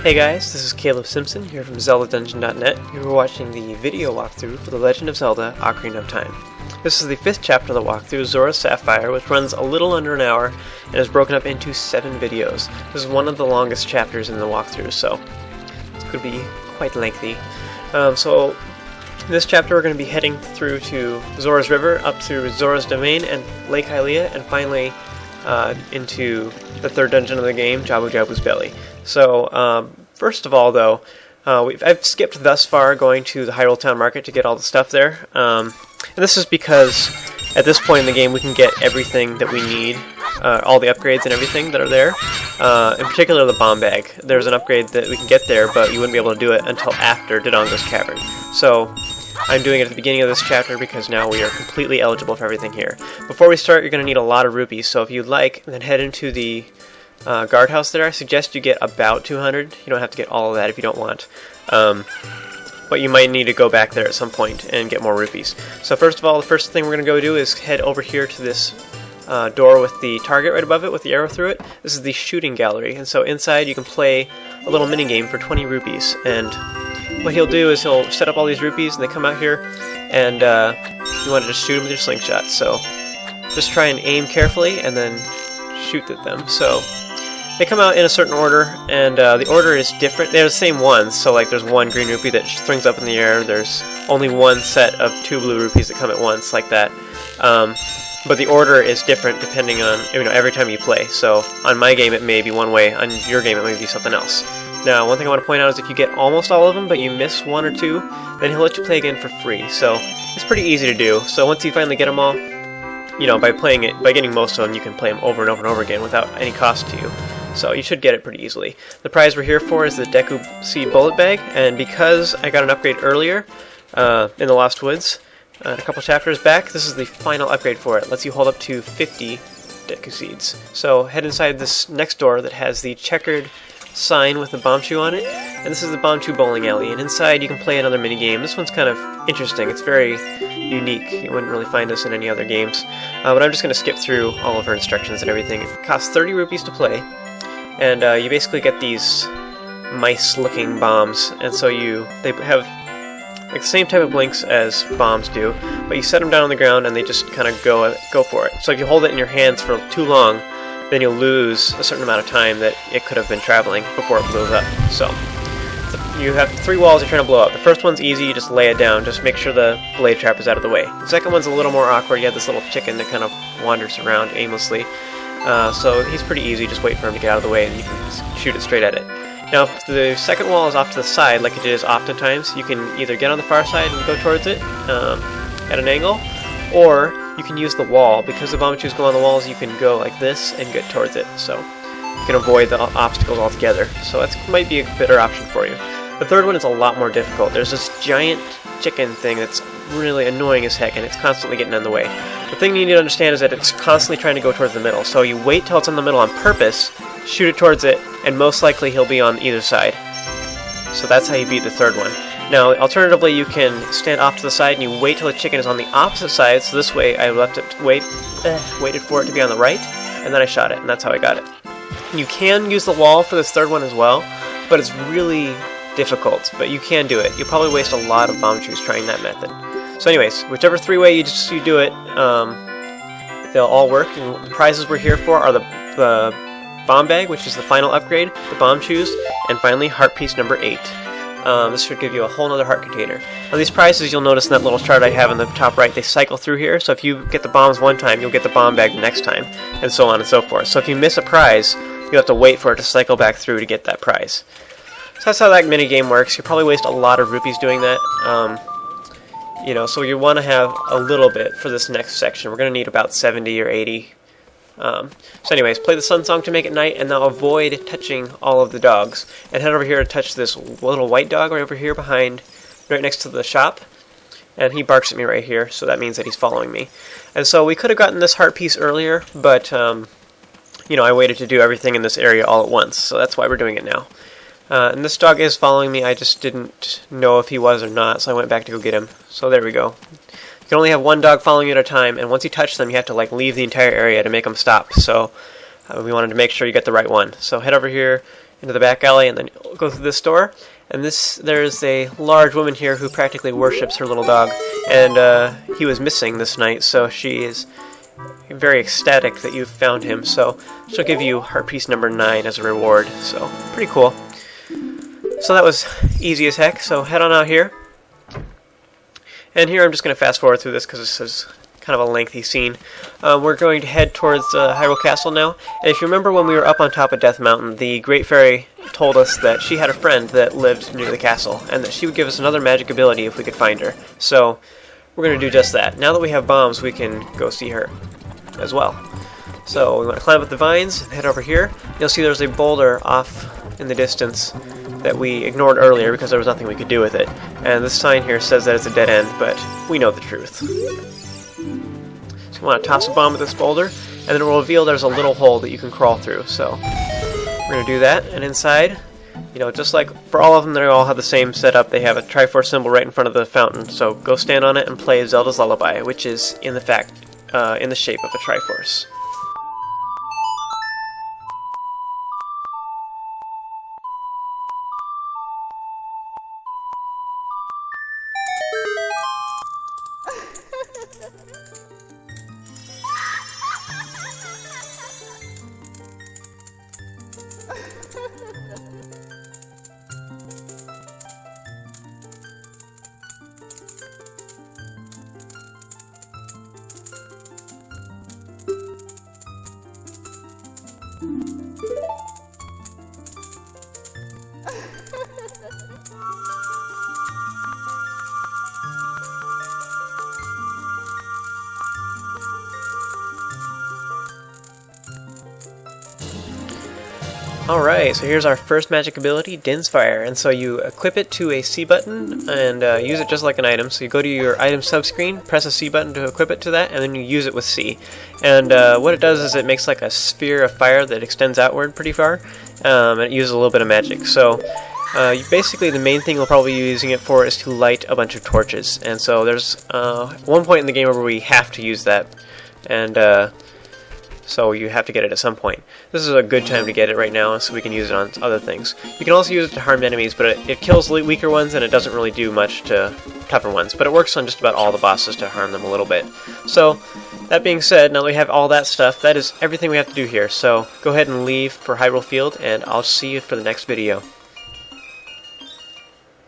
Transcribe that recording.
Hey guys, this is Caleb Simpson here from ZeldaDungeon.net. You are watching the video walkthrough for The Legend of Zelda: Ocarina of Time. This is the 5th chapter of the walkthrough, Zora's Sapphire, which runs a little under an hour and is broken up into 7 videos. This is one of the longest chapters in the walkthrough, so it's going to be quite lengthy. So this chapter we're going to be heading through to Zora's River, up through Zora's Domain and Lake Hylia, and finally into the 3rd dungeon of the game, Jabu Jabu's Belly. So, first of all, though, I've skipped thus far going to the Hyrule Town Market to get all the stuff there. And this is because at this point in the game we can get everything that we need, all the upgrades and everything that are there. In particular, the bomb bag. There's an upgrade that we can get there, but you wouldn't be able to do it until after Dodongo's Cavern. So I'm doing it at the beginning of this chapter because now we are completely eligible for everything here. Before we start, you're going to need a lot of rupees, so if you'd like, then head into the guardhouse there. I suggest you get about 200. You don't have to get all of that if you don't want. But you might need to go back there at some point and get more rupees. So first of all, the first thing we're going to go do is head over here to this door with the target right above it with the arrow through it. This is the shooting gallery, and so inside you can play a little mini game for 20 rupees. And what he'll do is he'll set up all these rupees and they come out here, and you want to just shoot them with your slingshot. So just try and aim carefully and then shoot at them. So they come out in a certain order, and the order is different. They're the same ones, so like there's one green rupee that springs up in the air, there's only one set of 2 blue rupees that come at once, like that. But the order is different depending on, every time you play. So on my game it may be one way, on your game it may be something else. Now, one thing I want to point out is if you get almost all of them, but you miss 1 or 2, then he'll let you play again for free. So it's pretty easy to do. So once you finally get them all, by getting most of them, you can play them over and over and over again without any cost to you. So you should get it pretty easily. The prize we're here for is the Deku Seed Bullet Bag, and because I got an upgrade earlier in the Lost Woods, a couple chapters back, this is the final upgrade for it. It lets you hold up to 50 Deku Seeds. So head inside this next door that has the checkered sign with the Bombchu on it, and this is the Bombchu bowling alley, and inside you can play another mini game. This one's kind of interesting. It's very unique. You wouldn't really find this in any other games, but I'm just going to skip through all of her instructions and everything. It costs 30 rupees to play, and you basically get these mice-looking bombs, and so they have like the same type of blinks as bombs do, but you set them down on the ground and they just kind of go for it. So if you hold it in your hands for too long, then you'll lose a certain amount of time that it could have been traveling before it blows up. So you have 3 walls you're trying to blow up. The first one's easy, you just lay it down, just make sure the blade trap is out of the way. The second one's a little more awkward. You have this little chicken that kind of wanders around aimlessly. So he's pretty easy, just wait for him to get out of the way and you can shoot it straight at it. Now if the second wall is off to the side, like it is oftentimes, you can either get on the far side and go towards it at an angle, or you can use the wall. Because the Bombchus go on the walls, you can go like this and get towards it, so you can avoid the obstacles altogether. So that might be a better option for you. The third one is a lot more difficult. There's this giant chicken thing that's really annoying as heck, and it's constantly getting in the way. The thing you need to understand is that it's constantly trying to go towards the middle, so you wait till it's in the middle on purpose, shoot it towards it, and most likely he'll be on either side. So that's how you beat the third one. Now, alternatively, you can stand off to the side and you wait till the chicken is on the opposite side, so this way I left it waited for it to be on the right, and then I shot it, and that's how I got it. You can use the wall for this third one as well, but it's really difficult, but you can do it. You'll probably waste a lot of Bombchus trying that method. So anyways, whichever 3 way you do it, they'll all work, and the prizes we're here for are the bomb bag, which is the final upgrade, the Bombchus, and finally heart piece number 8. This should give you a whole nother heart container. Now these prizes, you'll notice in that little chart I have in the top right, they cycle through here, so if you get the bombs one time, you'll get the bomb bag the next time, and so on and so forth. So if you miss a prize, you have to wait for it to cycle back through to get that prize. So that's how that mini game works. You'll probably waste a lot of rupees doing that. So you want to have a little bit for this next section. We're going to need about 70 or 80. So anyways, play the Sun Song to make it night, and now avoid touching all of the dogs. And head over here to touch this little white dog right over here right next to the shop. And he barks at me right here, so that means that he's following me. And so we could have gotten this heart piece earlier, but, I waited to do everything in this area all at once, so that's why we're doing it now. And this dog is following me. I just didn't know if he was or not, so I went back to go get him. So there we go. You can only have one dog following you at a time, and once you touch them, you have to leave the entire area to make them stop. So we wanted to make sure you get the right one. So head over here into the back alley and then go through this door. And there's a large woman here who practically worships her little dog, and he was missing this night, so she is very ecstatic that you've found him. So she'll give you heart piece number 9 as a reward. So pretty cool. So that was easy as heck. So head on out here. And here I'm just going to fast forward through this because this is kind of a lengthy scene. We're going to head towards Hyrule Castle now. And if you remember when we were up on top of Death Mountain, the Great Fairy told us that she had a friend that lived near the castle, and that she would give us another magic ability if we could find her. So we're going to do just that. Now that we have bombs, we can go see her as well. So we want to climb up the vines and head over here. You'll see there's a boulder off in the distance that we ignored earlier because there was nothing we could do with it. And this sign here says that it's a dead end, but we know the truth. So you want to toss a bomb at this boulder, and then it will reveal there's a little hole that you can crawl through. So we're going to do that, and inside, you know, just like for all of them, they all have the same setup. They have a Triforce symbol right in front of the fountain. So go stand on it and play Zelda's Lullaby, which is in the shape of a Triforce. Alright, so here's our first magic ability, Din's Fire, and so you equip it to a C button and use it just like an item. So you go to your item subscreen, press a C button to equip it to that, and then you use it with C. And what it does is it makes like a sphere of fire that extends outward pretty far, and it uses a little bit of magic. So basically the main thing we'll probably be using it for is to light a bunch of torches. And so there's one point in the game where we have to use that, and so you have to get it at some point. This is a good time to get it right now so we can use it on other things. You can also use it to harm enemies, but it kills weaker ones and it doesn't really do much to tougher ones. But it works on just about all the bosses to harm them a little bit. So, that being said, now that we have all that stuff, that is everything we have to do here. So, go ahead and leave for Hyrule Field, and I'll see you for the next video.